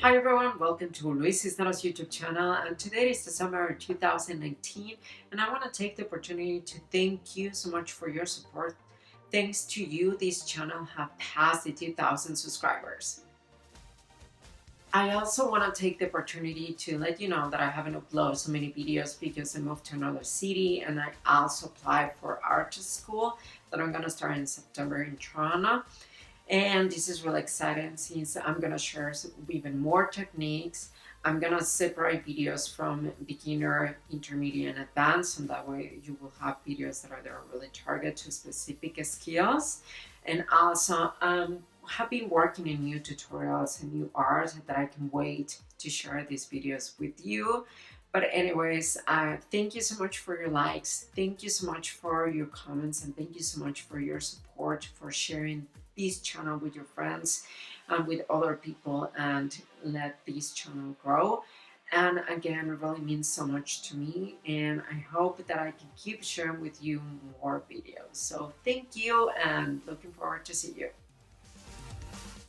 Hi everyone, welcome to Luis Cisneros YouTube channel, and today is December 2019 and I want to take the opportunity to thank you so much for your support. Thanks to you, this channel have passed the 2,000 subscribers. I also want to take the opportunity to let you know that I haven't uploaded so many videos because I moved to another city, and I also applied for art school that I'm going to start in September in Toronto. And this is really exciting since I'm gonna share even more techniques. I'm gonna separate videos from beginner, intermediate, and advanced, and that way you will have videos that are really targeted to specific skills. And also, have been working in new tutorials and new art that I can wait to share these videos with you. But anyways, thank you so much for your likes. Thank you so much for your comments, and thank you so much for your support, for sharing this channel with your friends and with other people, and let this channel grow. And again, it really means so much to me, and I hope that I can keep sharing with you more videos. So thank you, and looking forward to see you.